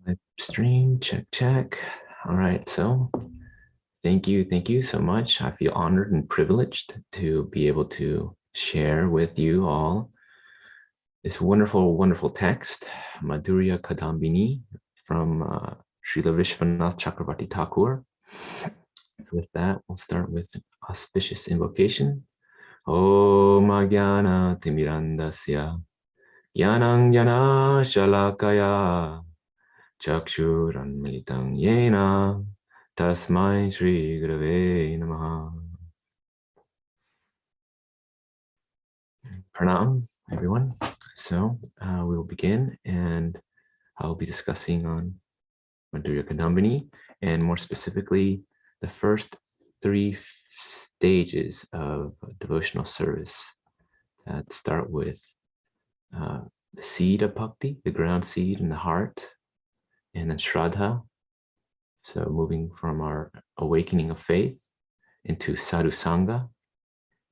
Live stream, check. All right, so thank you so much. I feel honored and privileged to be able to share with you all this wonderful text, Madhurya Kadambini from Srila Vishwanath Chakravarti Thakur. So with that, we'll start with an auspicious invocation. Om Jnana Timirandasya Yanang Jana Shalakaya Chakshuranmilitam Yena Tasmai Shri Gurave Namaha. Pranam, everyone. So we will begin, and I'll be discussing on Madhurya Kadambini, and more specifically, the first 3 stages of devotional service that start with the seed of bhakti, the ground seed in the heart, and then Shraddha. So moving from our awakening of faith into sadhu sangha,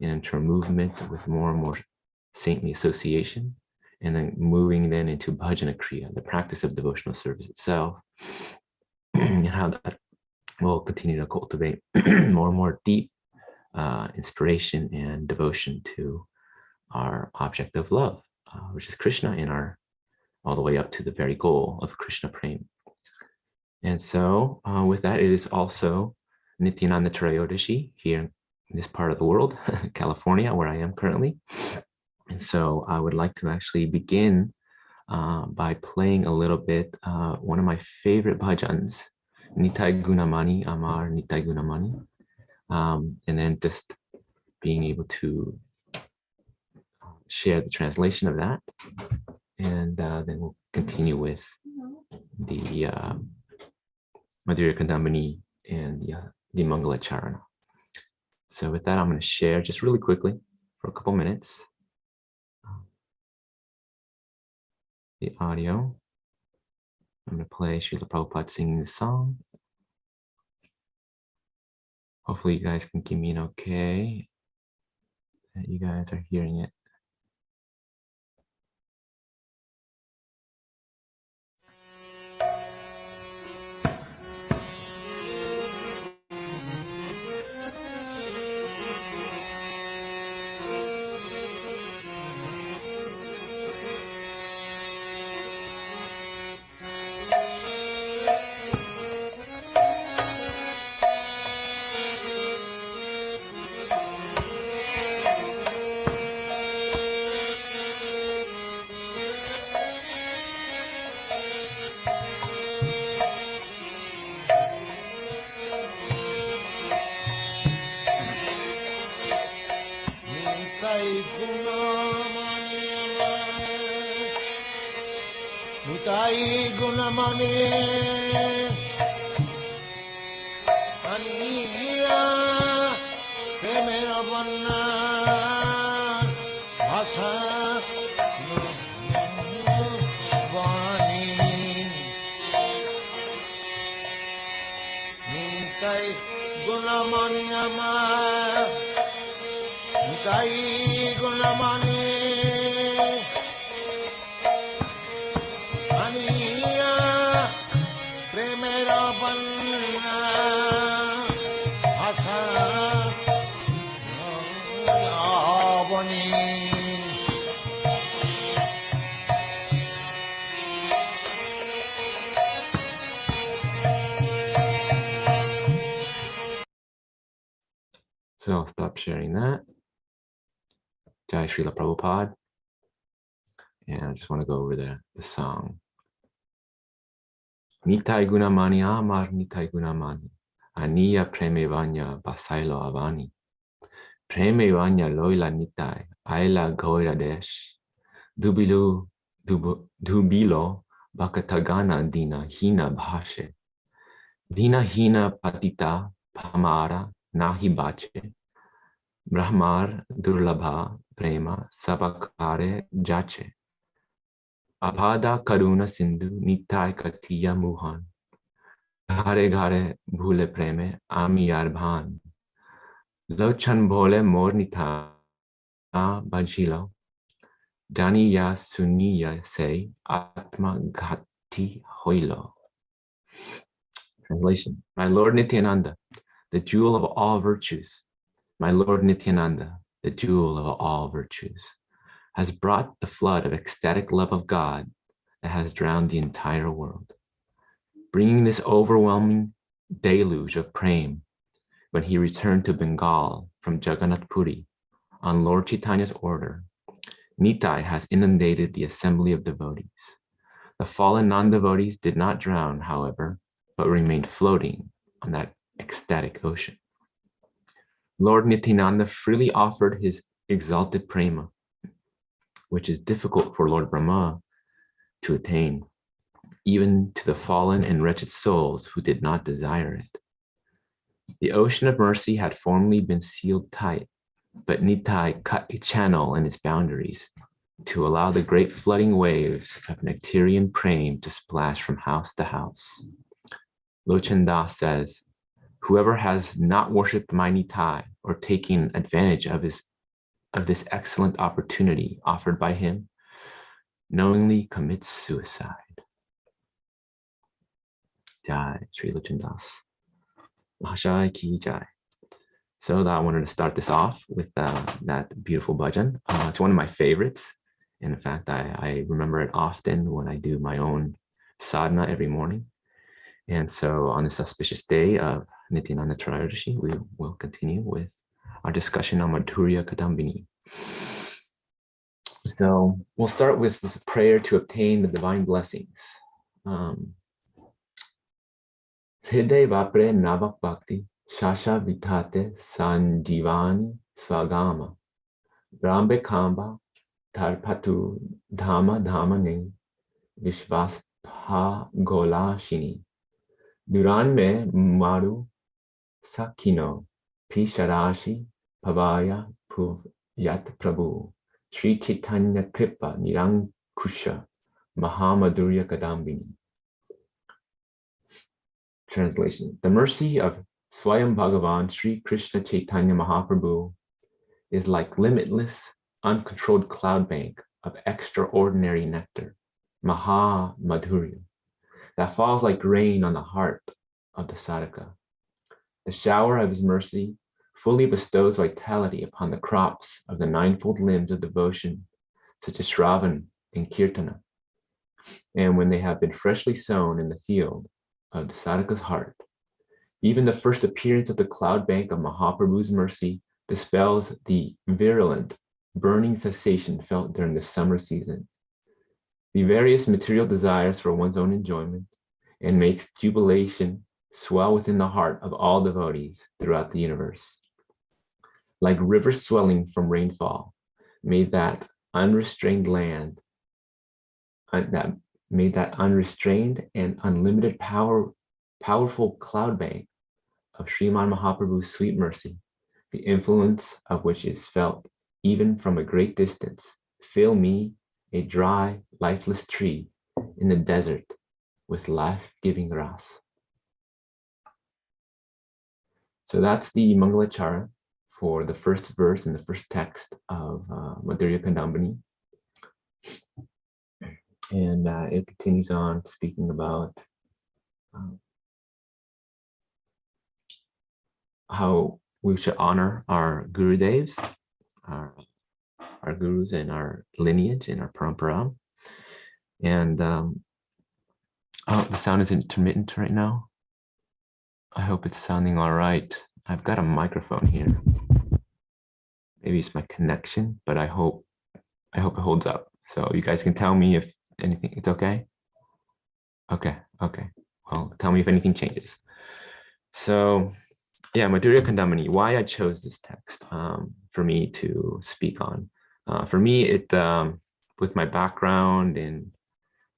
and into a movement with more and more saintly association, and then moving then into bhajana kriya, the practice of devotional service itself, and how that will continue to cultivate more and more deep inspiration and devotion to our object of love, which is Krishna, and all the way up to the very goal of Krishna Prem. And so with that, it is also Nityananda Trayodashi here in this part of the world, California, where I am currently. And so I would like to actually begin by playing a little bit one of my favorite bhajans, Nitai Gunamani, Amar Nitai Gunamani, and then just being able to share the translation of that. And then we'll continue with the Madhurya Kadambini and the Mangala Charana. So with that, I'm going to share just really quickly for a couple minutes the audio. I'm going to play Srila Prabhupada singing the song. Hopefully you guys can give me an okay that you guys are hearing it. Nitai Gunamani Aniya Premera Vanna Asa Vani Nitai Gunamani Ama Nitai Gunamani So I'll stop sharing that. Jai Srila Prabhupada. And I just want to go over the song. Nitai Gunamani Amar Nitai Gunamani Aniya Premevanya Basailo Avani Premevanya Loila Nitai Aila Goira Desh Dubilo Bakatagana Dina Hina Bhashe Dina Hina Patita Pamara Nahi Bache Brahmar Durlabha Prema Sabakare Jache Abhada Karuna Sindhu Nitai Katiya Muhan Ghare Ghare Bhule Preme Ami Yarbhan Lochan Bhole Mor Nita Bajilo Daniya Suniya Se Atma ti hoilo. Translation. My Lord Nityananda, the jewel of all virtues, my Lord Nityananda, the jewel of all virtues, has brought the flood of ecstatic love of God that has drowned the entire world, bringing this overwhelming deluge of prema when he returned to Bengal from Jagannath Puri on Lord Chaitanya's order. Nitai has inundated the assembly of devotees. The fallen non-devotees did not drown, however, but remained floating on that ecstatic ocean. Lord Nityananda freely offered his exalted prema, which is difficult for Lord Brahma to attain, even to the fallen and wretched souls who did not desire it. The ocean of mercy had formerly been sealed tight, but Nitai cut a channel in its boundaries to allow the great flooding waves of nectarian prema to splash from house to house. Lochan Das says, whoever has not worshipped my Nitai or taken advantage of this excellent opportunity offered by him knowingly commits suicide. Jai, Sri Lochan Das. Mahashai ki jai. So I wanted to start this off with that beautiful bhajan. It's one of my favorites. In fact, I remember it often when I do my own sadhana every morning. And so on this auspicious day of Nityananda Trayodashi, we will continue with our discussion on Madhurya Kadambini. So we'll start with this prayer to obtain the divine blessings. Hriday vapre navak bhakti shasha vitate sanjivani svagama rambe kamba tarpatu dhama dhamane vishvaspa golashini duran me maru sakino pisharashi pavaya puv yat prabhu Sri Chaitanya Kripa Nirankusha Mahamadhurya Kadambini. Translation. The mercy of Swayam Bhagavan Sri Krishna Chaitanya Mahaprabhu is like limitless, uncontrolled cloud bank of extraordinary nectar, Maha Madhurya, that falls like rain on the heart of the sadhaka. The shower of his mercy fully bestows vitality upon the crops of the ninefold limbs of devotion, such as Shravan and Kirtana. And when they have been freshly sown in the field of the sadhaka's heart, even the first appearance of the cloud bank of Mahaprabhu's mercy dispels the virulent, burning sensation felt during the summer season, the various material desires for one's own enjoyment, and makes jubilation swell within the heart of all devotees throughout the universe. Like rivers swelling from rainfall, may that unrestrained and unlimited powerful cloud bank of Sriman Mahaprabhu's sweet mercy, the influence of which is felt even from a great distance, fill me, a dry, lifeless tree in the desert, with life-giving ras. So that's the Mangalachara for the first verse and the first text of Madhurya Kadambini. And it continues on speaking about how we should honor our Gurudevs, our gurus and our lineage and our parampara. And oh, the sound is intermittent right now. I hope it's sounding all right. I've got a microphone here. Maybe it's my connection, but I hope it holds up. So you guys can tell me if anything, it's okay? Okay. Well, tell me if anything changes. So yeah, Madhurya Kadambini, why I chose this text for me to speak on. For me, it with my background in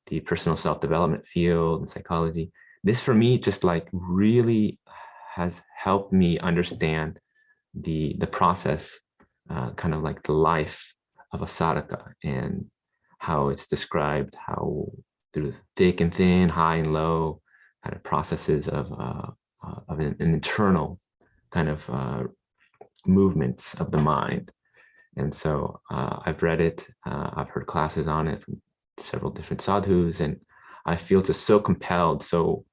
the personal self-development field and psychology, this for me just like really has helped me understand the process, kind of like the life of a sadhaka and how it's described, how through thick and thin, high and low, kind of processes of an internal kind of movements of the mind. And so I've read it, I've heard classes on it from several different sadhus, and I feel just so compelled, so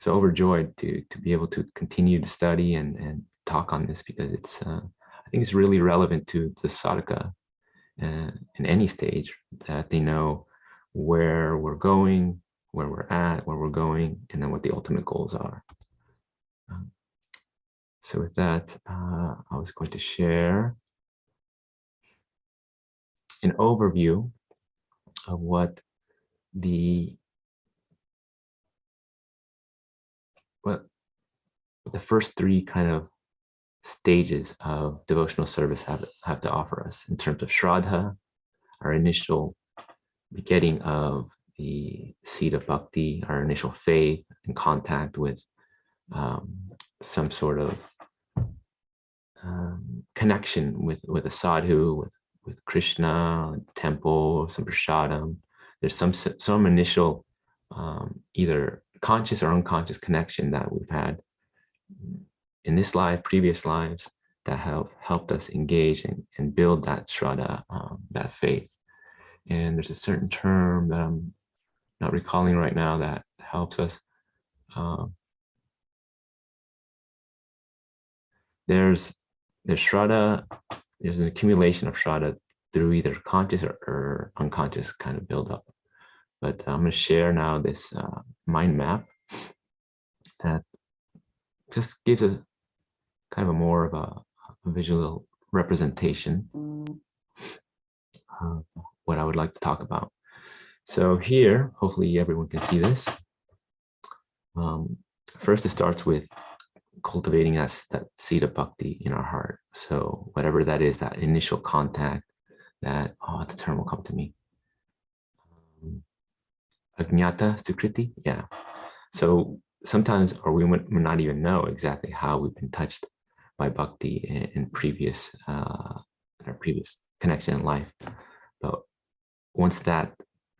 overjoyed to be able to continue to study and talk on this, because it's I think it's really relevant to the sadhaka in any stage, that they know where we're going, where we're at, where we're going, and then what the ultimate goals are. So with that, I was going to share an overview of what the first three kind of stages of devotional service have to offer us in terms of Shraddha, our initial begetting of the seed of bhakti, our initial faith and contact with some sort of connection with a sadhu, with Krishna, temple, some prasadam. There's some initial either conscious or unconscious connection that we've had in this life, previous lives, that have helped us engage and build that shraddha, that faith. And there's a certain term that I'm not recalling right now that helps us. There's shraddha, there's an accumulation of shraddha through either conscious or unconscious kind of buildup. But I'm going to share now this mind map that just gives a kind of a more of a visual representation of what I would like to talk about. So here, hopefully everyone can see this. First, it starts with cultivating that seed of bhakti in our heart. So whatever that is, that initial contact, that, the term will come to me. Ajnata sukriti, yeah. So sometimes, or we might not even know exactly how we've been touched by bhakti in previous, our previous connection in life. But once that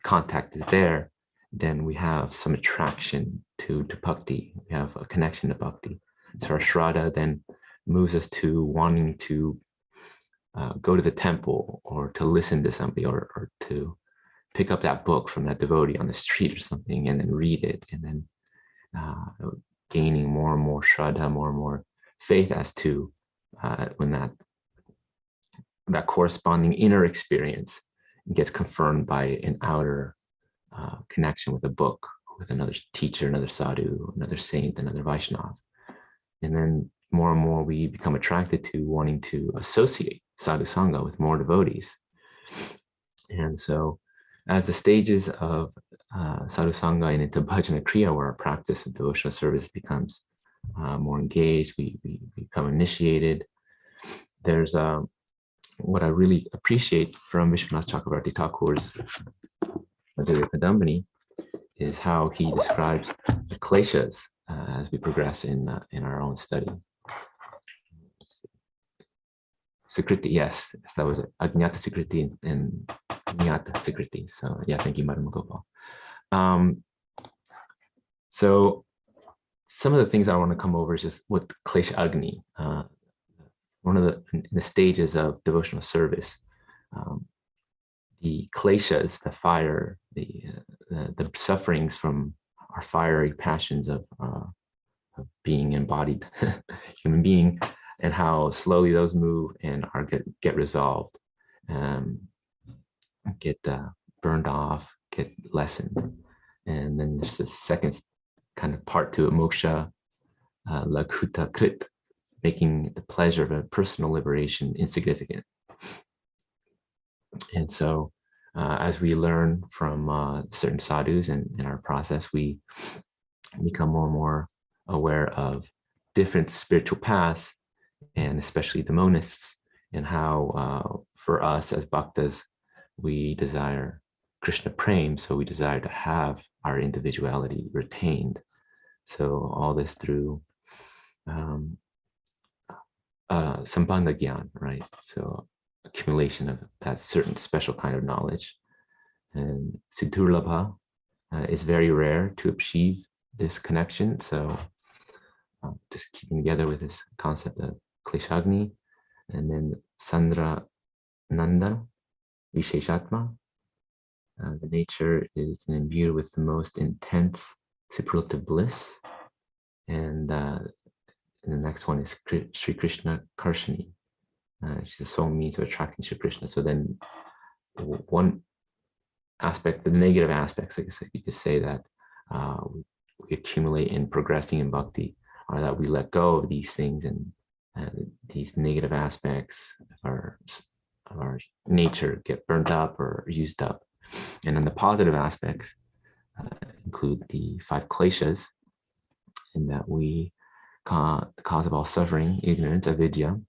contact is there, then we have some attraction to bhakti. We have a connection to bhakti. So our shraddha then moves us to wanting to go to the temple, or to listen to somebody, or to pick up that book from that devotee on the street or something, and then read it, and then gaining more and more shraddha, more and more faith as to when that corresponding inner experience gets confirmed by an outer connection with a book, with another teacher, another sadhu, another saint, another Vaishnava. And then more and more we become attracted to wanting to associate sadhu sangha with more devotees. And so as the stages of sadhu sangha and into bhajana kriya, where our practice of devotional service becomes more engaged, we become initiated. There's what I really appreciate from Vishwanath Chakravarti Thakur's Madhurya Kadambini is how he describes the kleshas as we progress in our own study. Sukriti, yes, that was it. Ajnata Sukriti and Jnata Sukriti. So yeah, thank you, Madam Gopal. So some of the things I want to come over is just what Klesha Agni, one of the stages of devotional service. The kleshas, the fire, the sufferings from our fiery passions of being embodied human being, and how slowly those move and get resolved, get burned off, get lessened. And then there's the second kind of part to it, moksha, lakhuta krit, making the pleasure of a personal liberation insignificant. And so as we learn from certain sadhus and in our process, we become more and more aware of different spiritual paths, and especially the monists, and how for us as bhaktas, we desire Krishna prem, so we desire to have our individuality retained. So all this through sambandha gyan, right? So accumulation of that certain special kind of knowledge. And siddhurlabha is very rare to achieve this connection. So just keeping together with this concept of kleshagni, and then sandra nanda visheshatma, The nature is imbued with the most intense superlative bliss. And the next one is Sri Krishna Karshani. The soul means of attracting Sri Krishna. So then one aspect, the negative aspects, I guess you could say that we accumulate in progressing in bhakti are that we let go of these things and these negative aspects of our nature get burnt up or used up. And then the positive aspects include the 5 kleshas, in that the cause of all suffering, ignorance, avidya,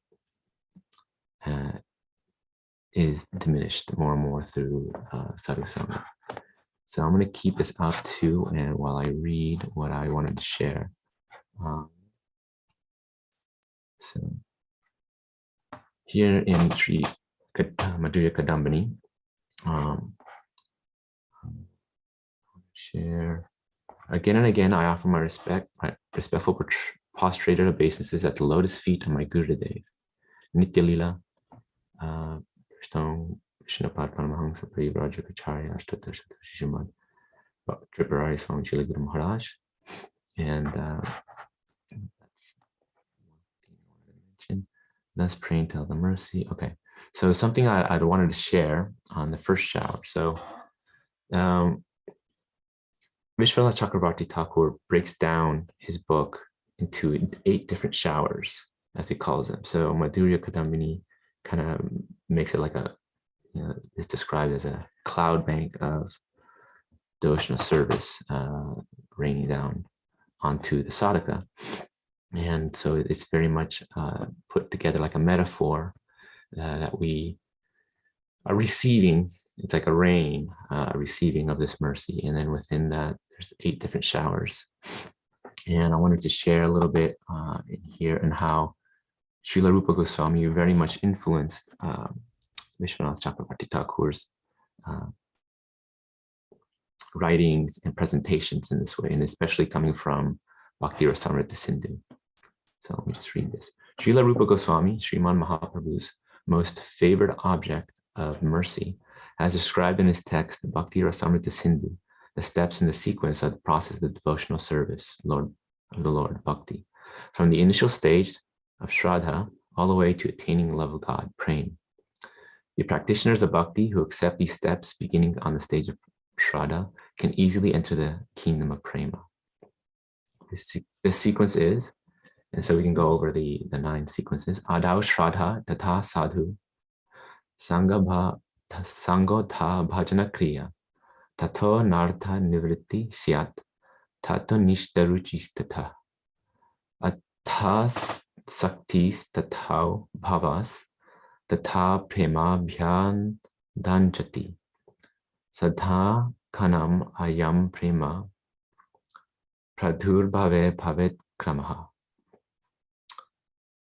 is diminished more and more through sadhusanga. So I'm going to keep this up too, and while I read what I wanted to share. So here in Sri Madhurya Kadambini, share again and again, I offer my respectful prostrated obeisances at the lotus feet of my Gurudev. Nitya Lila, Vishnupad Paramahansa Parivrajacharya Ashtatar Shimad Triparari Swami Chila Guru Maharaj. And that's mention. Thus praying to the mercy. Okay, so something I wanted to share on the first shower. So Vishwanath Chakravarti Thakur breaks down his book into 8 different showers, as he calls them. So Madhurya Kadambini kind of makes it like it's described as a cloud bank of devotional service raining down onto the sadhaka. And so it's very much put together like a metaphor that we are receiving. It's like a rain, receiving of this mercy. And then within that, there's 8 different showers. And I wanted to share a little bit in here and how Srila Rupa Goswami very much influenced Vishwanath Chakravarti Thakur's writings and presentations in this way, and especially coming from Bhakti Rasamrita Sindhu. So let me just read this. Srila Rupa Goswami, Sriman Mahaprabhu's most favored object of mercy, as described in his text, Bhakti Rasamrita Sindhu, the steps in the sequence of the process of the devotional service, of the Lord, Bhakti, from the initial stage of Shraddha all the way to attaining love of God, Prem. The practitioners of Bhakti who accept these steps beginning on the stage of Shraddha can easily enter the kingdom of Prema. This sequence is, and so we can go over the 9 sequences. Adau Shraddha Tatha Sadhu Sango Tha Bhajana Kriya Tato Nartha Nivritti Syat Tato Nishtaruchis Tatha Athas Saktis Tathau Bhavas Tatha Prema Bhyan Danjati Sadha Kanam Ayam Prema Pradurbhave Bhavet Kramaha.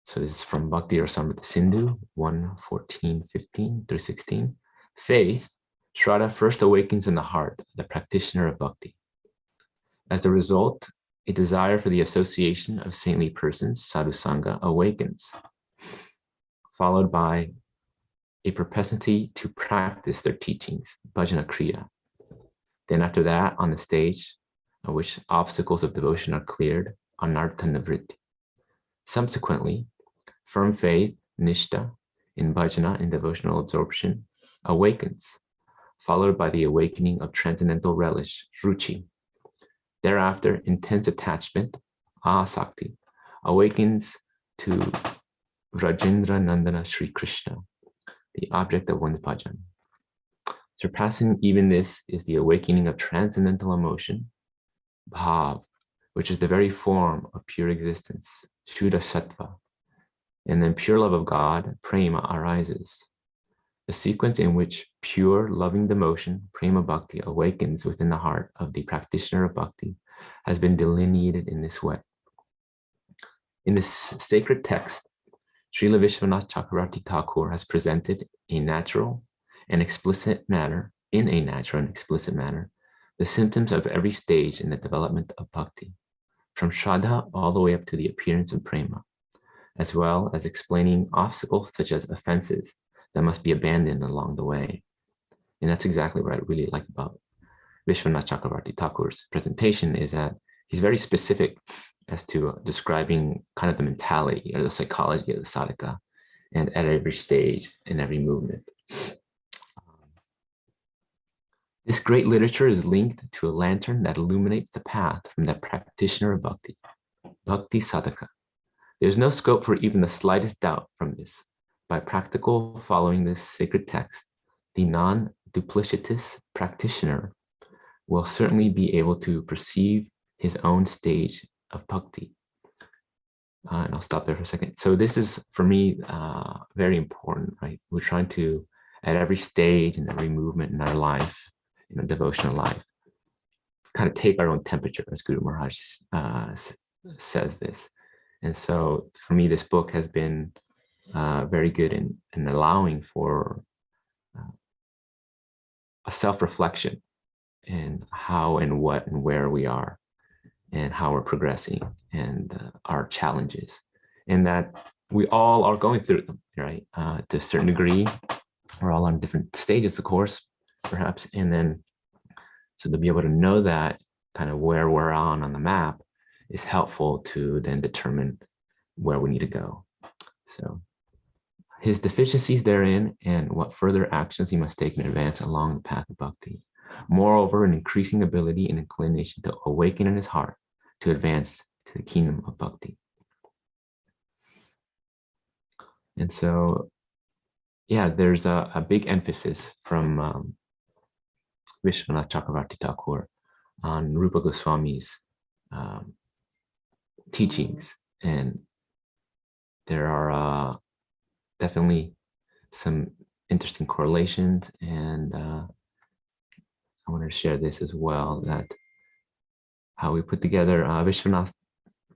So this is from Bhakti Rasamrita Sindhu 1:14-15 through 16. Faith, Shraddha first awakens in the heart of the practitioner of Bhakti. As a result, a desire for the association of saintly persons, sadhu sangha, awakens, followed by a propensity to practice their teachings, bhajana kriya. Then after that, on the stage, on which obstacles of devotion are cleared, anartha nivritti. Subsequently, firm faith, nishta, in bhajana and devotional absorption, awakens, followed by the awakening of transcendental relish, ruchi. Thereafter, intense attachment, asakti, awakens to Rajendra Nandana Sri Krishna, the object of one's bhajan. Surpassing even this is the awakening of transcendental emotion, bhav, which is the very form of pure existence, Shuddha Sattva. And then pure love of God, prema, arises. The sequence in which pure loving devotion, prema bhakti, awakens within the heart of the practitioner of bhakti has been delineated in this way. In this sacred text, Srila Vishwanath Chakravarti Thakur has presented in a natural and explicit manner, the symptoms of every stage in the development of bhakti, from Shraddha all the way up to the appearance of prema, as well as explaining obstacles such as offenses that must be abandoned along the way. And that's exactly what I really like about Vishwanath Chakravarti Thakur's presentation, is that he's very specific as to describing kind of the mentality or the psychology of the sadhaka, and at every stage in every movement. This great literature is linked to a lantern that illuminates the path from the practitioner of bhakti, bhakti sadhaka. There's no scope for even the slightest doubt from this. By practical following this sacred text, the non-duplicitous practitioner will certainly be able to perceive his own stage of bhakti. And I'll stop there for a second. So this is, for me, very important, right? We're trying to, at every stage and every movement in our life, in a devotional life, kind of take our own temperature, as Guru Maharaj says this. And so for me, this book has been very good in allowing for a self-reflection in how and what and where we are, and how we're progressing, and our challenges, and that we all are going through them, right? To a certain degree, we're all on different stages, of course, perhaps. And then, so to be able to know that kind of where we're on the map is helpful to then determine where we need to go. So his deficiencies therein, and what further actions he must take in advance along the path of bhakti. Moreover, an increasing ability and inclination to awaken in his heart to advance to the kingdom of bhakti. And so, yeah, there's a big emphasis from Vishwanath Chakravarti Thakur on Rupa Goswami's teachings. And there are definitely some interesting correlations. And I wanted to share this as well, that how we put together Vishwanath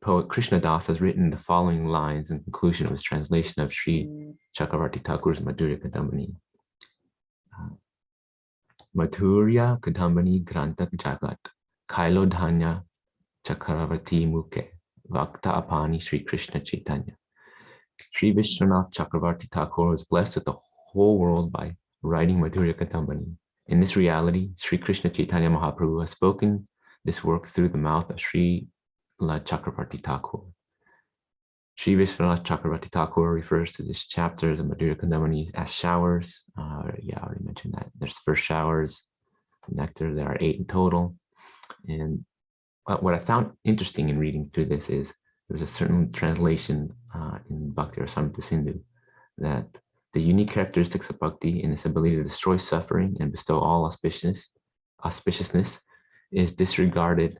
poet Krishna Das has written the following lines in conclusion of his translation of Sri Chakravarti Thakur's Madhurya Kadambini. Madhurya Kadambini Grantak Jagat Kailo Dhanya Chakravarti Mukhe Vakta Apani Sri Krishna Chaitanya. Sri Vishwanath Chakravarti Thakur was blessed with the whole world by writing Madhurya Kadambini. In this reality, Sri Krishna Chaitanya Mahaprabhu has spoken this work through the mouth of Sri Chakravarti Thakur. Sri Vishwanath Chakravarti Thakur refers to this chapter of Madhurya Kadambini as showers. Yeah, I already mentioned that. There's first showers, nectar. There are 8 in total. And what I found interesting in reading through this is there's a certain translation in Bhakti Rasamrita Sindhu that the unique characteristics of bhakti in its ability to destroy suffering and bestow all auspiciousness is disregarded,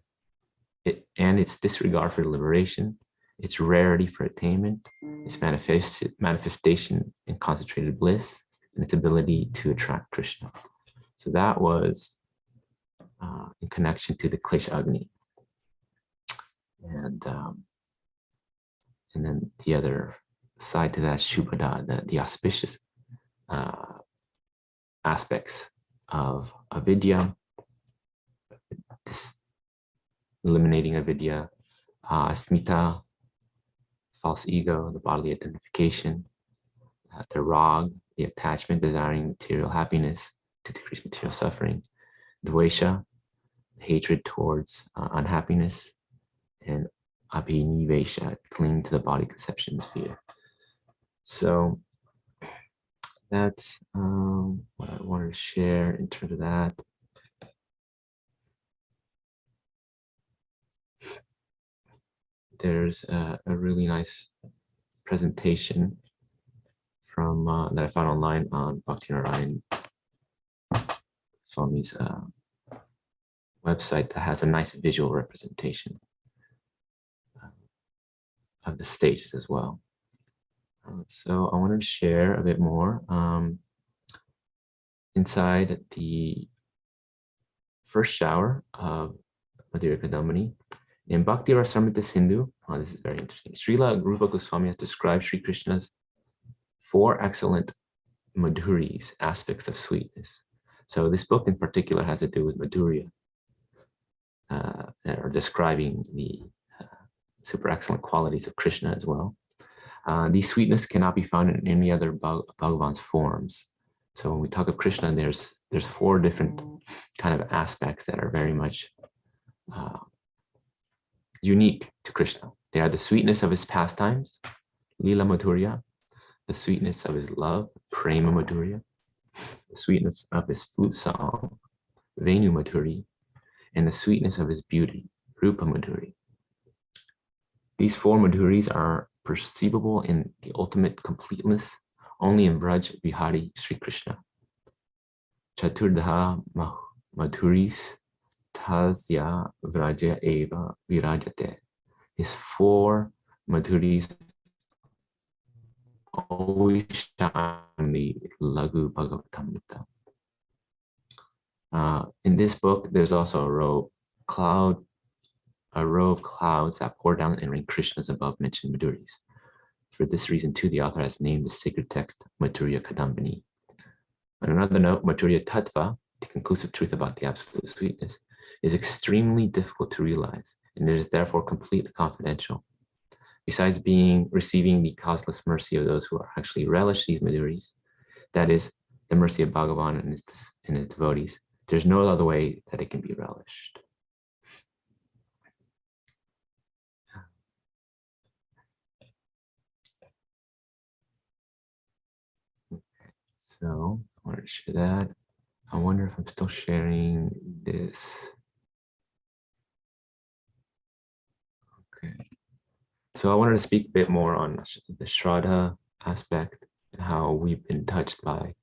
and its disregard for liberation, its rarity for attainment, its manifestation in concentrated bliss, and its ability to attract Krishna. So that was in connection to the Klesha Agni. And then the other side to that, Shubhada, the auspicious aspects of avidya, eliminating avidya, asmita, false ego, the bodily identification, the rag, the attachment, desiring material happiness to decrease material suffering, dvesha, hatred towards unhappiness, and abhinivesha, clinging to the body conception of fear. So that's what I wanted to share in terms of that. There's a really nice presentation from that I found online on Bhaktinarayan Swami's website that has a nice visual representation of the stages as well. So I wanted to share a bit more inside the first shower of Madhurya Kadambini. In Bhakti Rasamrita Sindhu, this is very interesting. Srila Rupa Goswami has described Sri Krishna's 4 excellent Madhuris, aspects of sweetness. So this book in particular has to do with Madhurya, or describing the super excellent qualities of Krishna as well. These sweetness cannot be found in any other Bhagavan's forms. So when we talk of Krishna, there's there's 4 different kind of aspects that are very much unique to Krishna. They are the sweetness of his pastimes, Lila Madhurya, the sweetness of his love, Prema Madhurya, the sweetness of his flute song, Venu Madhuri, and the sweetness of his beauty, Rupa Madhuri. These 4 Madhuris are perceivable in the ultimate completeness only in Braj Vihari Sri Krishna. Chaturdha Madhuris Tasya Vraja Eva Virajate. His 4 Madhuris always shine the Lagu Bhagavatamrita. In this book, there's also a row of clouds that pour down and rain Krishna's above mentioned Madhuris. For this reason, too, the author has named the sacred text Madhurya Kadambini. On another note, Madhurya Tattva, the conclusive truth about the absolute sweetness, is extremely difficult to realize, and it is therefore completely confidential. Besides receiving the causeless mercy of those who actually relish these Madhuris, that is, the mercy of Bhagavan and his devotees, there's no other way that it can be relished. So I wanted to share that. I wonder if I'm still sharing this. Okay. So I wanted to speak a bit more on the Shraddha aspect and how we've been touched by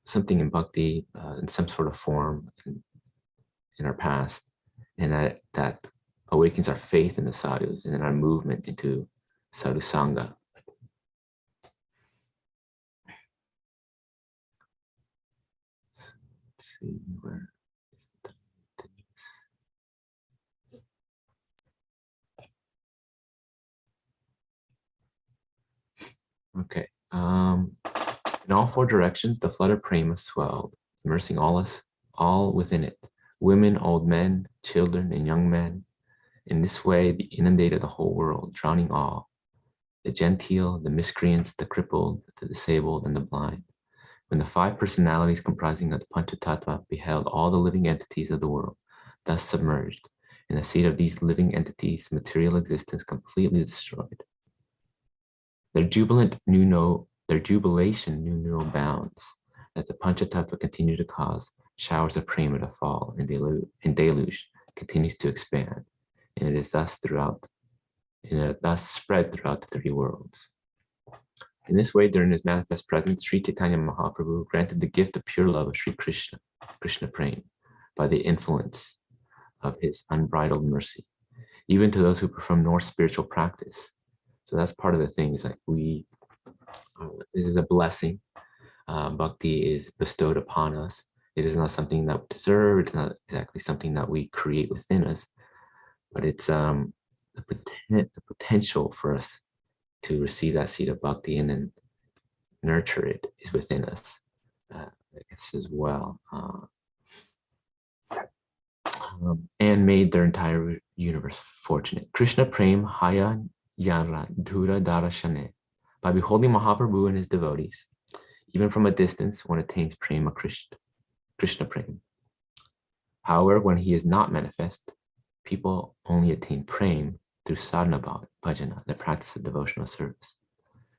something in bhakti in some sort of form in our past, and that awakens our faith in the sadhus and our movement into sadhu sangha. So let's see where. Okay. In all 4 directions, the flood of prema swelled, immersing all within it. Women, old men, children, and young men. In this way, they inundated the whole world, drowning all. The genteel, the miscreants, the crippled, the disabled, and the blind. When the 5 personalities comprising of the Panchatattva beheld all the living entities of the world, thus submerged, and the seed of these living entities' material existence completely destroyed. Their jubilation knew no bounds, as the Panchatattva continued to cause showers of prema to fall, and deluge continues to expand, and it is thus spread throughout the 3 worlds. In this way, during his manifest presence, Sri Chaitanya Mahaprabhu granted the gift of pure love of Sri Krishna, Krishna Prema, by the influence of his unbridled mercy, even to those who perform no spiritual practice. So that's part of the thing, is like this is a blessing. Bhakti is bestowed upon us. It is not something that we deserve. It's not exactly something that we create within us, but it's the potential for us to receive that seed of bhakti and then nurture it is within us, I guess, as well. And made their entire universe fortunate. Krishna Prem Haya Yanra Dhura Darashane. By beholding Mahaprabhu and his devotees, even from a distance, one attains Prema Krishna Prem. However, when he is not manifest, people only attain Prem through sadhana bhajana, the practice of devotional service.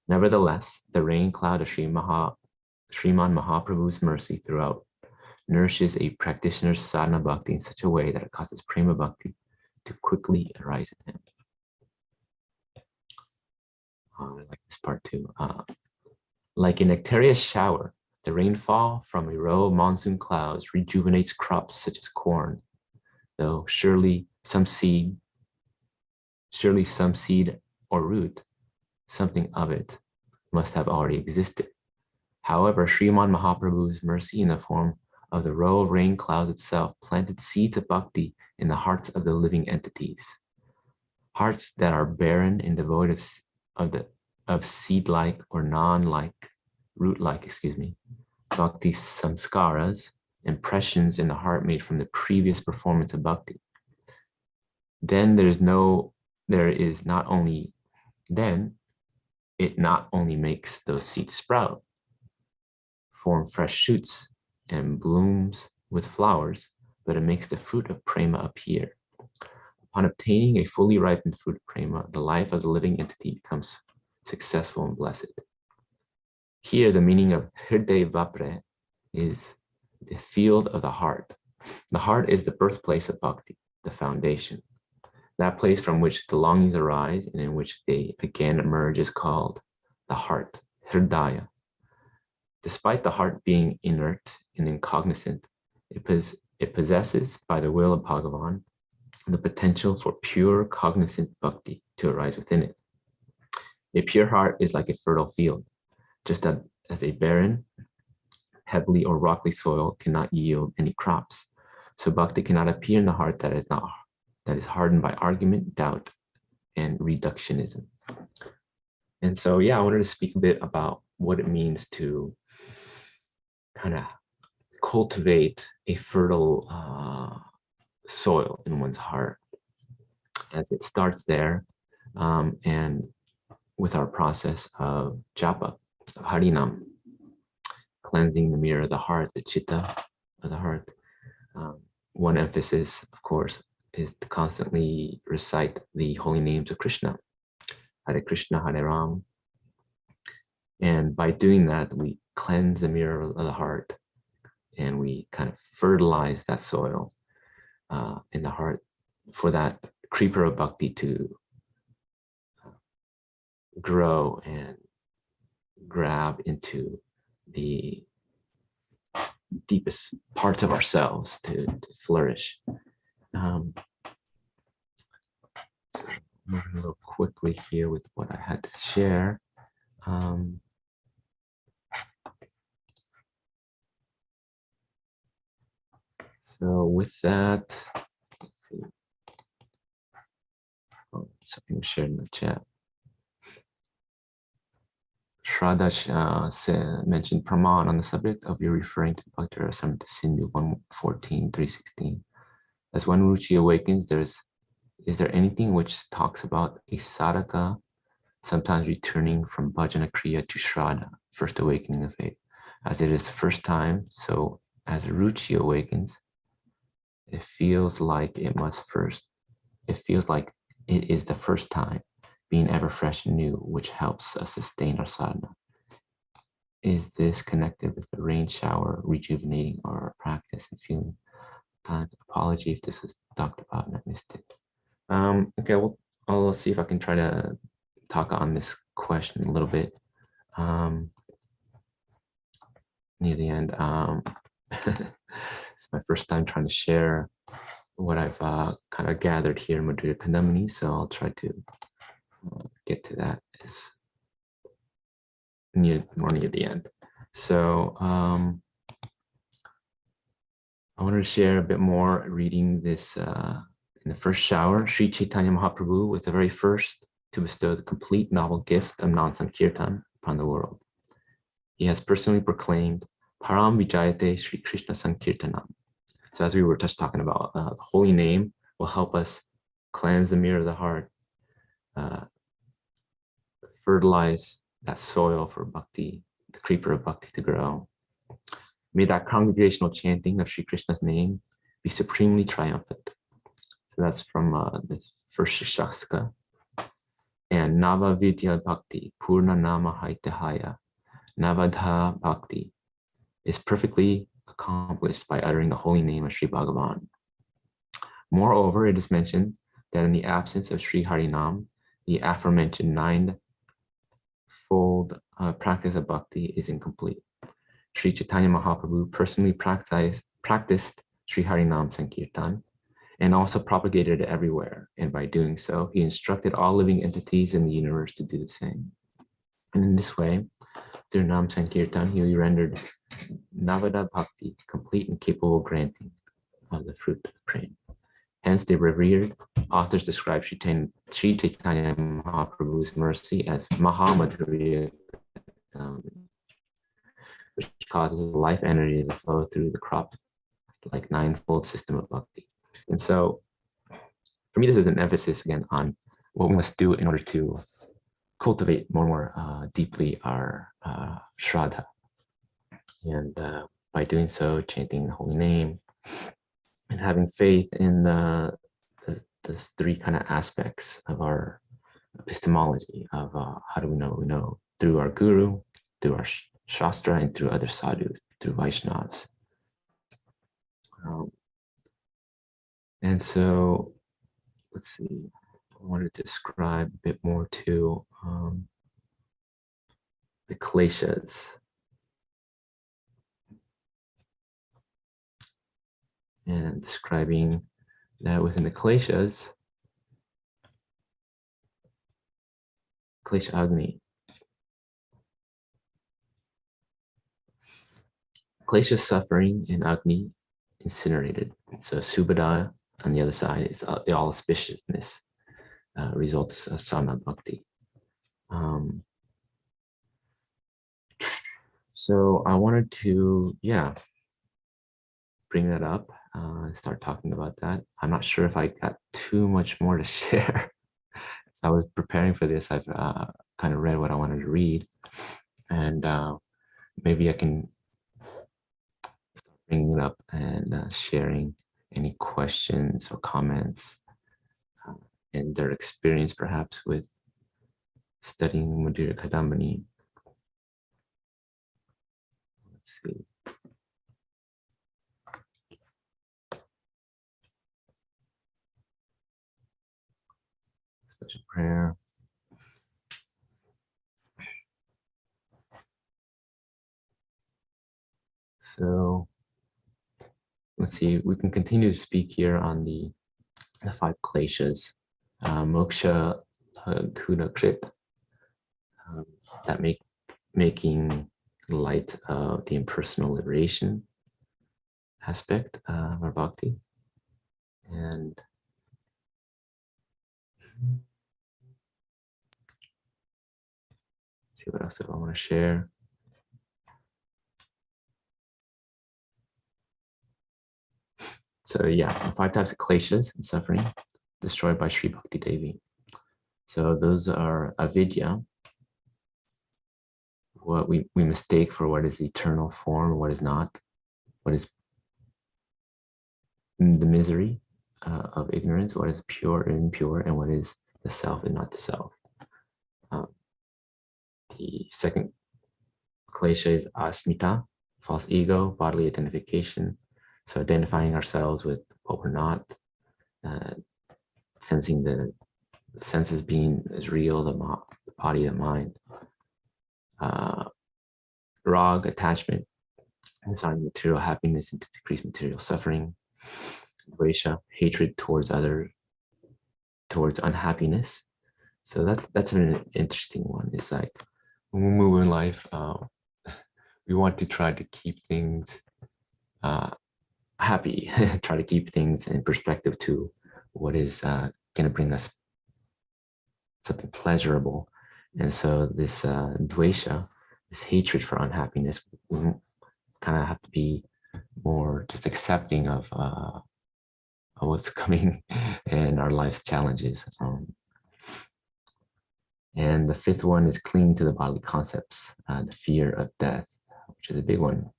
Nevertheless, the rain cloud of Sriman Mahaprabhu's mercy throughout nourishes a practitioner's sadhana bhakti in such a way that it causes Prema Bhakti to quickly arise in him. I like this part too. Like a nectareous shower, the rainfall from a row of monsoon clouds rejuvenates crops such as corn, though surely some seed or root, something of it, must have already existed. However, Sriman Mahaprabhu's mercy in the form of the row of rain clouds itself planted seeds of bhakti in the hearts of the living entities. Hearts that are barren and devoid of seed-like or root-like, bhakti samskaras, impressions in the heart made from the previous performance of bhakti. Then it not only makes those seeds sprout, form fresh shoots and blooms with flowers, but it makes the fruit of prema appear. Upon obtaining a fully ripened fruit of prema, the life of the living entity becomes successful and blessed. Here, the meaning of Hriday Vapre is the field of the heart. The heart is the birthplace of bhakti, the foundation. That place from which the longings arise and in which they again emerge is called the heart, Hridaya. Despite the heart being inert and incognizant, it possesses, by the will of Bhagavan, the potential for pure cognizant bhakti to arise within it. A pure heart is like a fertile field, just as a barren, pebbly or rocky soil cannot yield any crops. So bhakti cannot appear in the heart that is hardened by argument, doubt, and reductionism. And so, yeah, I wanted to speak a bit about what it means to kind of cultivate a fertile soil in one's heart, as it starts there, and with our process of japa, of harinam, cleansing the mirror of the heart, the chitta of the heart. One emphasis, of course, is to constantly recite the holy names of Krishna, Hare Krishna, Hare Ram. And by doing that, we cleanse the mirror of the heart, and we kind of fertilize that soil in the heart for that creeper of bhakti to grow and grab into the deepest parts of ourselves to flourish. So moving a little quickly here with what I had to share. So with that, let's see. Oh, something was shared in the chat. Shraddha mentioned Praman on the subject of you referring to Bhakti Rasamrita Sindhu 114, 316. As one ruchi awakens, is there anything which talks about a sadhaka sometimes returning from bhajana kriya to shraddha, first awakening of faith, as it is the first time? So as ruchi awakens, it feels like it is the first time, being ever fresh and new, which helps us sustain our sadhana. Is this connected with the rain shower, rejuvenating our practice and feeling? Apology if this was talked about and I missed it. Okay, well, I'll see if I can try to talk on this question a little bit near the end. It's my first time trying to share what I've kind of gathered here in Madhurya Kadambini, so I'll try to get to that more near the end. So I wanted to share a bit more reading this in the first shower. Sri Chaitanya Mahaprabhu was the very first to bestow the complete novel gift of non-sankirtan upon the world. He has personally proclaimed Param Vijayate Sri Krishna Sankirtanam. So as we were just talking about, the holy name will help us cleanse the mirror of the heart, fertilize that soil for bhakti, the creeper of bhakti to grow. May that congregational chanting of Sri Krishna's name be supremely triumphant. So that's from the first Shastka. And Nava Vidya Bhakti, Purna Nama Haitahaya, Navadha Bhakti is perfectly accomplished by uttering the holy name of Sri Bhagavan. Moreover, it is mentioned that in the absence of Sri Harinam, the aforementioned ninefold practice of bhakti is incomplete. Sri Chaitanya Mahaprabhu personally practiced Sri Harinam Sankirtan and also propagated it everywhere. And by doing so, he instructed all living entities in the universe to do the same. And in this way, through Nam Sankirtan, he rendered Navada Bhakti complete and capable of granting of the fruit of prema. Hence, the revered authors describe Sri Chaitanya Mahaprabhu's mercy as Mahamadhurya, which causes life energy to flow through the crop like ninefold system of bhakti. And so, for me, this is an emphasis again on what we must do in order to cultivate more deeply our shraddha. And by doing so, chanting the holy name and having faith in the three kind of aspects of our epistemology of how do we know what we know through our guru, through our shastra, and through other sadhus, through Vaishnavas. And so, let's see, I wanted to describe a bit more to the kleshas. And describing that within the kleshas, klesha agni. Klesha suffering and agni incinerated. So subhada on the other side is the all auspiciousness results of samad bhakti. So I wanted to, bring that up and start talking about that. I'm not sure if I got too much more to share. As I was preparing for this, I've kind of read what I wanted to read, and maybe I can start bringing it up and sharing any questions or comments and their experience perhaps with studying Madhurya Kadambini. Let's see. Special prayer. So let's see, we can continue to speak here on the five kleshas, moksha, kuda, krit, that making light of the impersonal liberation aspect of our bhakti. And see what else do I want to share. So the 5 types of kleshas and suffering destroyed by Sri Bhakti Devi. So those are avidya, what we mistake for what is the eternal form, what is not, what is the misery of ignorance, what is pure and impure, and what is the self and not the self. The second klesha is asmita, false ego, bodily identification. So identifying ourselves with what we're not, sensing the senses being as real, the body, the mind. Rag, attachment, desiring material happiness and to decrease material suffering. Dvesha, hatred towards others, towards unhappiness. So that's an interesting one. It's like when we move in life, we want to try to keep things happy, try to keep things in perspective to what is going to bring us something pleasurable. And so this dvesha, this hatred for unhappiness, we kind of have to be more just accepting of what's coming in our life's challenges. And the fifth one is clinging to the bodily concepts, the fear of death, which is a big one.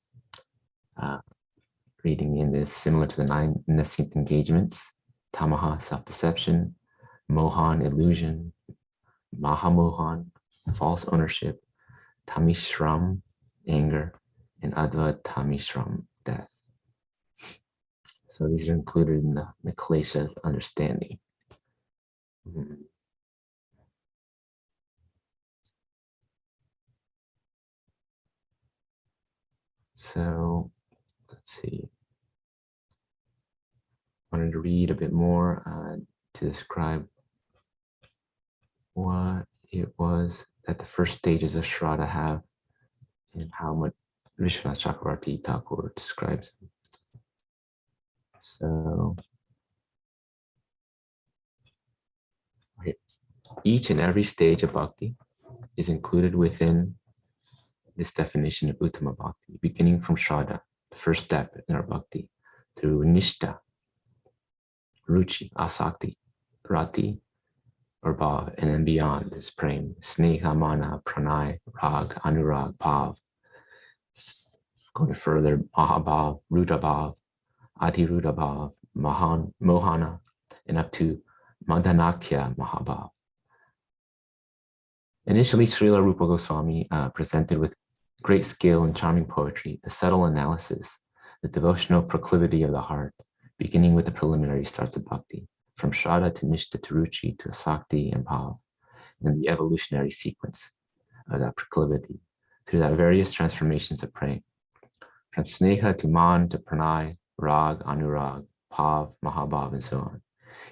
Reading in this, similar to the 9 nascent engagements: tamaha, self-deception; mohan, illusion; mahamohan, false ownership; tamishram, anger; and adva tamishram, death. So these are included in the klesha understanding. So let's see. I wanted to read a bit more to describe what it was that the first stages of Shraddha have and how much Vishwanath Chakravarti Thakur describes them. So each and every stage of bhakti is included within this definition of Uttama Bhakti, beginning from Shraddha, the first step in our bhakti, through Nishta, Ruchi, Asakti, Rati, or Bhav, and then beyond is Prem, Sneha, Mana, Pranay, Rag, Anurag, Bhav. Of going further, Mahabhav, Rudabhav, Ati Rudabhav, Mohana, and up to Madhanakya Mahabhav. Initially, Srila Rupa Goswami presented with great skill and charming poetry the subtle analysis, the devotional proclivity of the heart, beginning with the preliminary starts of bhakti, from Shraddha to Nishta to Ruchi to Asakti and Bhav, and the evolutionary sequence of that proclivity through that various transformations of praying, from Sneha to Man to Pranay, Rag, Anurag, Bhav, Mahabhav, and so on.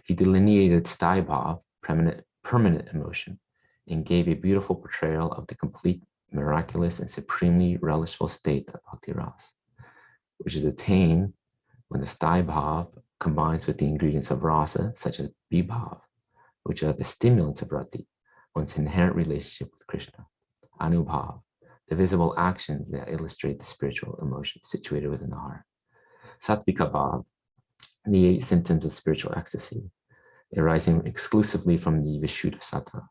He delineated Sthai Bhav, permanent emotion, and gave a beautiful portrayal of the complete, miraculous, and supremely relishable state of Bhakti Ras, which is attained when the Sthai Bhav combines with the ingredients of rasa, such as Vibhav, which are the stimulants of Rati, one's inherent relationship with Krishna. Anubhav, the visible actions that illustrate the spiritual emotions situated within the heart. Sattvika Bhav, the 8 symptoms of spiritual ecstasy, arising exclusively from the Vishuddha Sattva.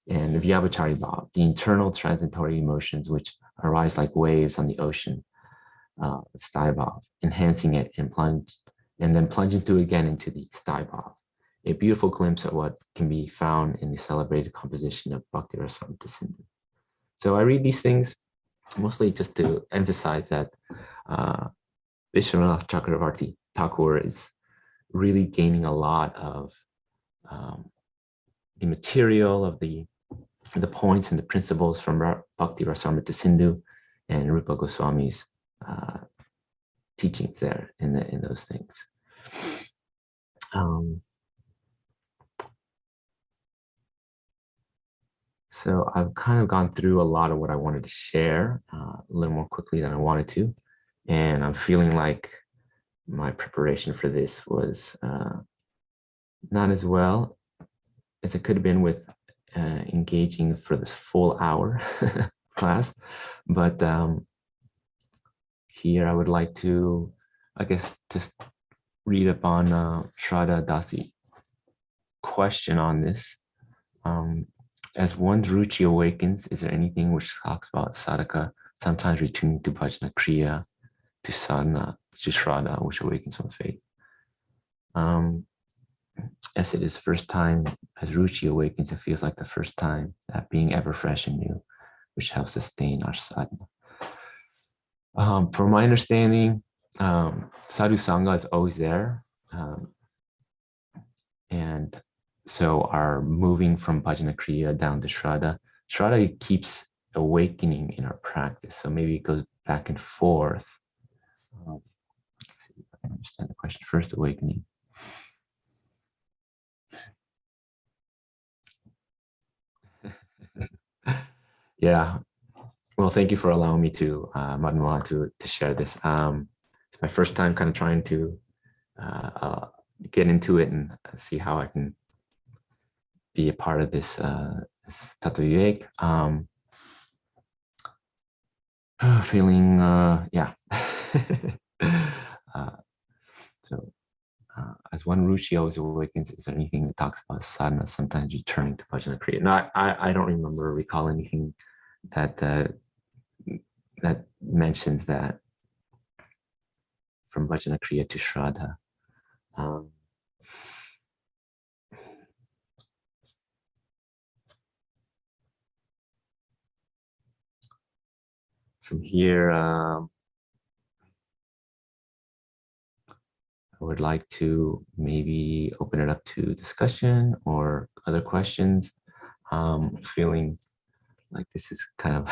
And Vyabhachari Bhav, the internal transitory emotions which arise like waves on the ocean, Sthai Bhav, enhancing it and then plunging through again into the Sthai Bhav. A beautiful glimpse of what can be found in the celebrated composition of Bhakti Rasamrita Sindhu. So I read these things mostly just to emphasize that Vishwanath Chakravarti Thakur is really gaining a lot of the material of the points and the principles from Bhakti Rasamrita Sindhu and Rupa Goswami's teachings there in those things. So I've kind of gone through a lot of what I wanted to share a little more quickly than I wanted to. And I'm feeling like my preparation for this was not as well as it could have been with engaging for this full hour class. But here I would like to, I guess, just read upon Shraddha Dasi question on this. As one's ruchi awakens, is there anything which talks about sadhaka, sometimes returning to bhajana kriya, to sadhana, to shraddha, which awakens one's faith? As it is first time, as ruchi awakens, it feels like the first time, that being ever fresh and new, which helps sustain our sadhana. From my understanding, sadhu sangha is always there. And so our moving from bhajana kriya down to shraddha keeps awakening in our practice. So maybe it goes back and forth. Let's see if I can understand the question first, awakening. Yeah. Well, thank you for allowing me to, Madhurya, to share this. It's my first time kind of trying to get into it and see how I can be a part of this, this Tattva Viveka. Feeling, yeah. So, as one ruchi always awakens, is there anything that talks about sadhana, sometimes returning to bhajana kriya? No, I don't recall anything that that mentions that from bhajana kriya to shraddha. From here, I would like to maybe open it up to discussion or other questions. Feeling like this is kind of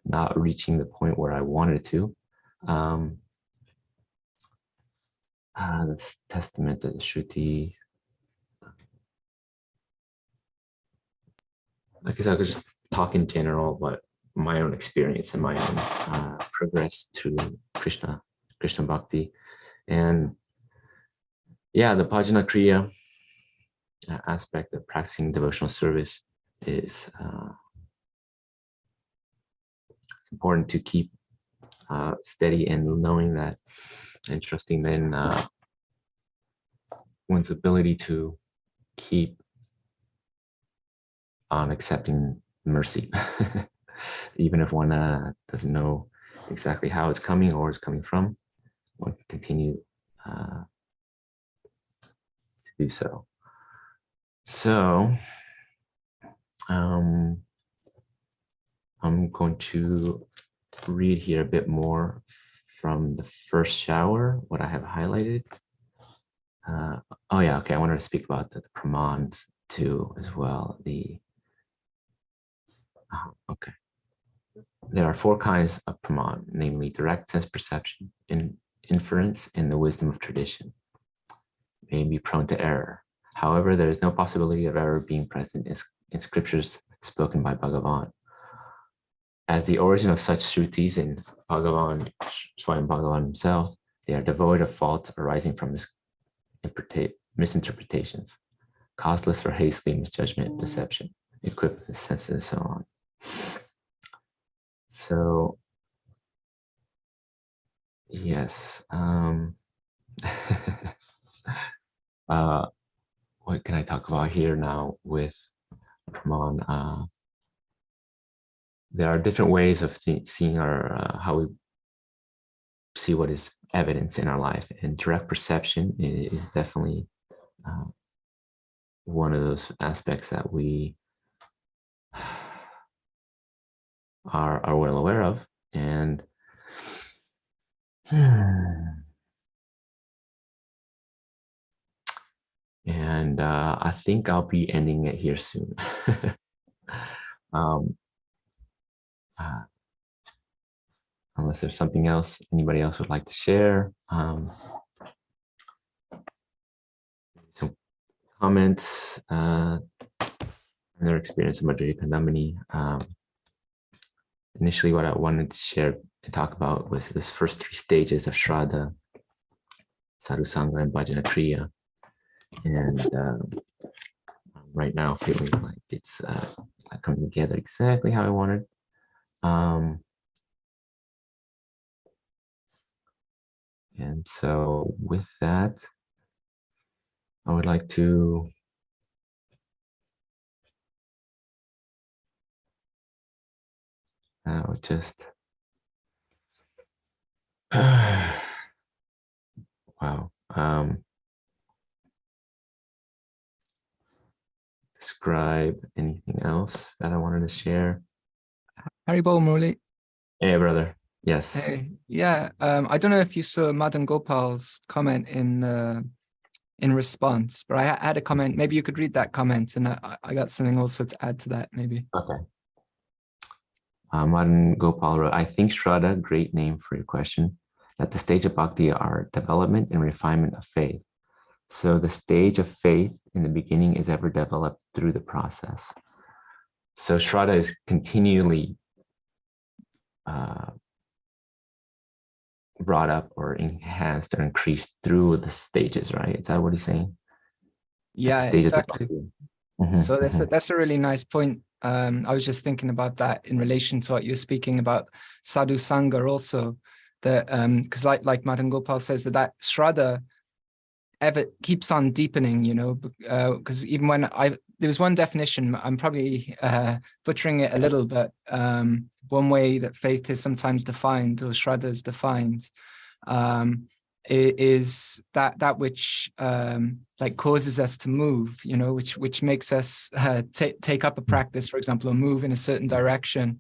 not reaching the point where I wanted to. This testament of the Shruti. I guess I could just talk in general, but my own experience and my own progress through Krishna Bhakti. And yeah, the bhajana kriya aspect of practicing devotional service is it's important to keep steady and knowing that and trusting in one's ability to keep on accepting mercy, even if one doesn't know exactly how it's coming or it's coming from, one can continue to do so. So I'm going to read here a bit more from the first shower, what I have highlighted. Oh yeah, okay, I wanted to speak about the pramans too as well. Okay. There are 4 kinds of praman, namely direct sense perception, inference, and the wisdom of tradition. May be prone to error. However, there is no possibility of error being present in scriptures spoken by Bhagavan. As the origin of such shrutis in Bhagavan, Swayam Bhagavan himself, they are devoid of faults arising from misinterpretations, causeless or hastily misjudgment, deception, equipped with senses, and so on. So, yes. What can I talk about here now with Praman? There are different ways of seeing our how we see what is evidence in our life, and direct perception is definitely one of those aspects that we are well aware of. And I think I'll be ending it here soon. Unless there's something else anybody else would like to share. Some comments on their experience of Madhurya Kadambini. Initially, what I wanted to share and talk about was this first 3 stages of Shraddha, Sadhu Sangha, and Bhajana Kriya. And right now, feeling like it's coming together exactly how I wanted. And so with that, I would like to just wow. Describe anything else that I wanted to share. Haribol, Murali. Hey, brother. Yes. Hey, yeah. I don't know if you saw Madan Gopal's comment in response, but I had a comment. Maybe you could read that comment, and I got something also to add to that, maybe. Okay. Madan Gopal wrote, I think Shraddha, great name for your question, that the stage of bhakti are development and refinement of faith. So the stage of faith in the beginning is ever developed through the process. So Shraddha is continually brought up or enhanced or increased through the stages, right? Is that what he's saying? Yeah, exactly. So that's a really nice point. I was just thinking about that in relation to what you're speaking about Sadhu Sangha also, that because like Madan Gopal says that Shraddha ever keeps on deepening, you know, because even when there was one definition, I'm probably butchering it a little, but one way that faith is sometimes defined, or Shraddha is defined, is that which like causes us to move, you know, which makes us take up a practice, for example, or move in a certain direction.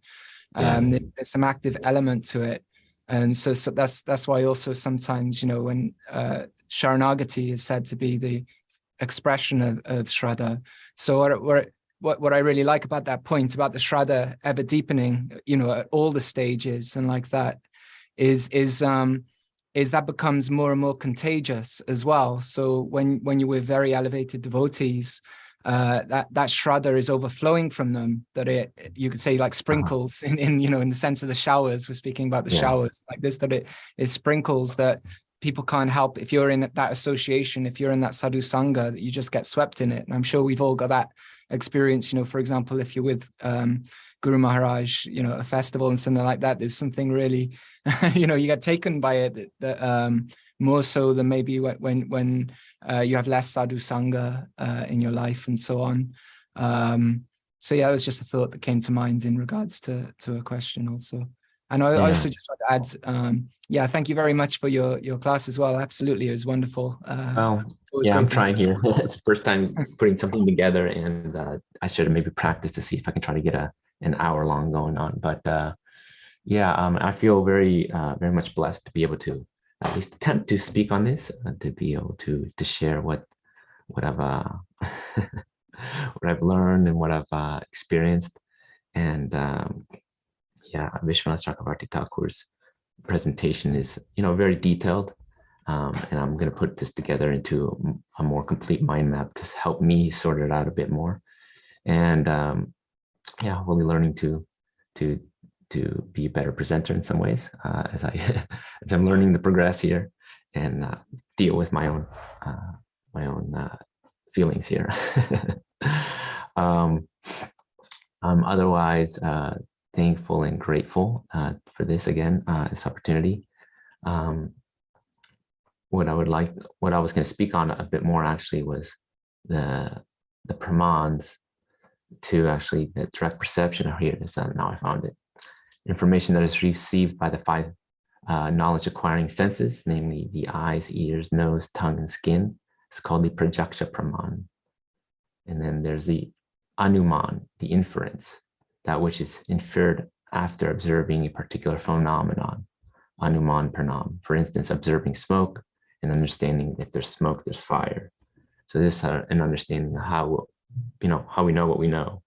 There's some active element to it, and so that's why also sometimes, you know, when Sharanagati is said to be the expression of Shraddha. So what I really like about that point about the Shraddha ever deepening, you know, at all the stages and like that, is that becomes more and more contagious as well. So when you're with very elevated devotees, that Shraddha is overflowing from them, that you could say like sprinkles in you know, in the sense of the showers. We're speaking about the showers like this, that it is sprinkles that people can't help. If you're in that association, if you're in that sadhu sangha, that you just get swept in it. And I'm sure we've all got that experience, you know, for example, if you're with Guru Maharaj, you know, a festival and something like that, there's something really, you know, you get taken by it that more so than maybe when you have less sadhu sangha in your life and so on. So yeah, it was just a thought that came to mind in regards to a question also. And I Yeah. also just want to add, yeah, thank you very much for your class as well. Absolutely, it was wonderful. Well, yeah, I'm trying here. It's the first time putting something together, and I should maybe practice to see if I can try to get an hour long going on. But yeah, I feel very much blessed to be able to at least attempt to speak on this, to be able to share what I've what I've learned and what I've experienced. And yeah, Vishwanath Chakravarti Thakur's presentation is, very detailed. And I'm going to put this together into a more complete mind map to help me sort it out a bit more. And yeah, really learning to be a better presenter in some ways, as as I'm learning to progress here and deal with my own feelings here. Otherwise, thankful and grateful for this again, this opportunity. What I was going to speak on a bit more actually was the pramans to actually the direct perception. Oh, here it is. Now I found it. Information that is received by the five knowledge acquiring senses, namely the eyes, ears, nose, tongue, and skin. It's called the prajaksha praman. And then there's the anuman, the inference, that which is inferred after observing a particular phenomenon, anuman pranam. For instance, observing smoke and understanding if there's smoke, there's fire. So this is an understanding of how we know what we know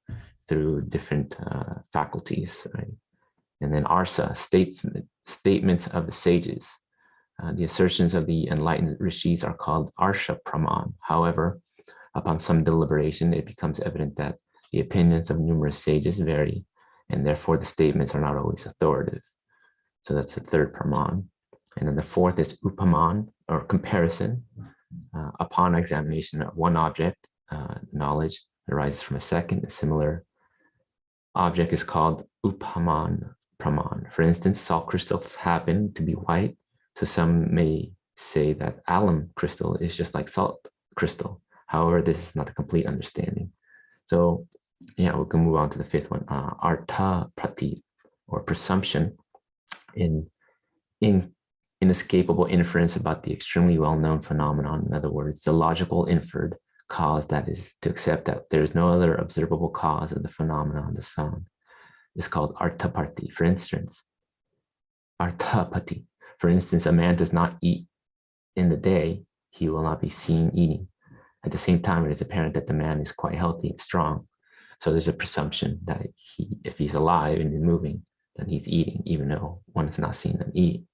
through different faculties, right? And then arsa, statements of the sages. The assertions of the enlightened rishis are called arsha praman. However, upon some deliberation, it becomes evident that the opinions of numerous sages vary, and therefore the statements are not always authoritative. So that's the third praman. And then the fourth is upaman, or comparison. Upon examination of one object, knowledge arises from a second. A similar object is called upaman praman. For instance, salt crystals happen to be white, so some may say that alum crystal is just like salt crystal. However, this is not a complete understanding. So yeah, we can move on to the fifth one, artha prati, or presumption, in inescapable inference about the extremely well-known phenomenon. In other words, the logical inferred cause, that is to accept that there is no other observable cause of the phenomenon that's found, is called arthapati. For instance, arthapati. For instance, a man does not eat in the day, he will not be seen eating. At the same time, it is apparent that the man is quite healthy and strong. So there's a presumption that if he's alive and moving, then he's eating, even though one is not seeing them eat.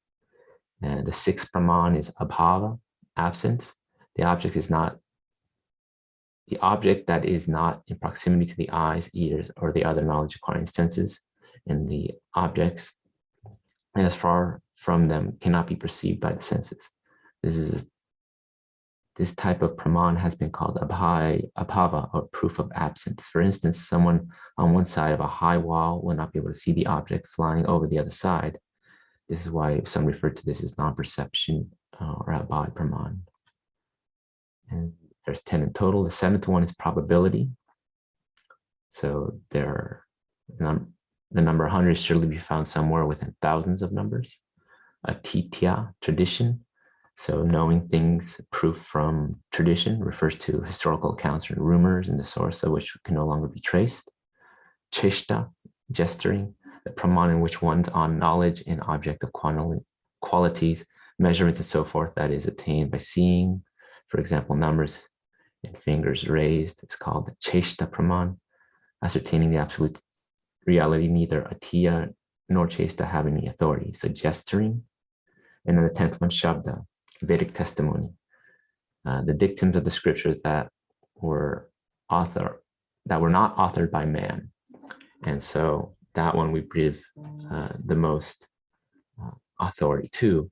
And the sixth praman is abhava, absence. The object that is not in proximity to the eyes, ears, or the other knowledge acquiring senses, and the objects, and as far from them, cannot be perceived by the senses. This type of praman has been called abhava, or proof of absence. For instance, someone on one side of a high wall will not be able to see the object flying over the other side. This is why some refer to this as non-perception or abhava praman. And there's 10 in total. The seventh one is probability. So the number 100 is surely be found somewhere within thousands of numbers. Atitya, tradition. So knowing things, proof from tradition, refers to historical accounts and rumors, and the source of which can no longer be traced. Cheshta, gesturing, the praman in which one's on knowledge and objective qualities, measurements, and so forth, that is attained by seeing, for example, numbers and fingers raised. It's called cheshta praman. Ascertaining the absolute reality, neither atiya nor cheshta have any authority. So gesturing. And then the 10th one, shabda, Vedic testimony. The dictums of the scriptures that were not authored by man. And so that one we give the most authority to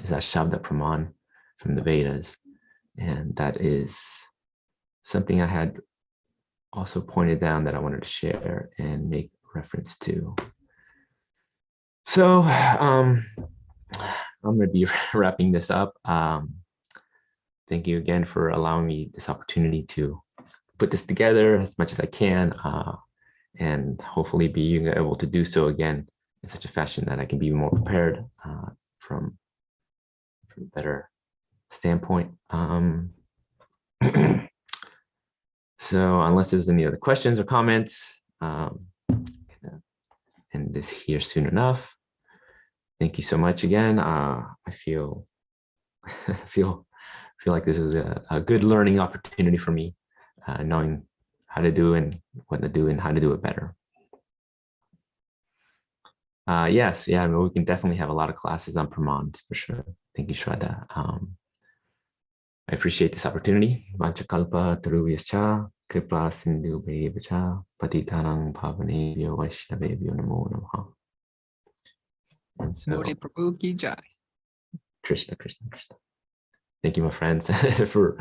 is that Shabda Praman from the Vedas. And that is something I had also pointed down that I wanted to share and make reference to. So I'm going to be wrapping this up. Thank you again for allowing me this opportunity to put this together as much as I can, and hopefully being able to do so again in such a fashion that I can be more prepared from a better standpoint. So unless there's any other questions or comments, end this here soon enough. Thank you so much again. I feel feel like this is a good learning opportunity for me, knowing how to do and what to do and how to do it better. Yes, yeah, I mean, we can definitely have a lot of classes on Pramand for sure. Thank you, Shraddha. I appreciate this opportunity. Vanchakalpa taruviyascha kripa sindhu bhavacha patitanang bhavanebhyo vaishnavebhyo namo namaha. And so, Murli Prabhu ki jai. Krishna. Thank you, my friends, for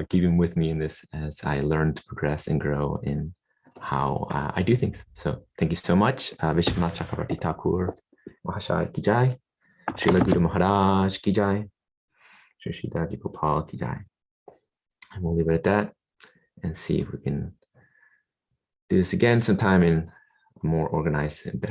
keeping with me in this as I learn to progress and grow in how I do things. So thank you so much. Vishwanath Chakravarti Thakur Mahashaya ki jai. Srila Guru Maharaj ki jai. Sri Sri Daji Gopal ki jai. And we'll leave it at that and see if we can do this again sometime in a more organized and better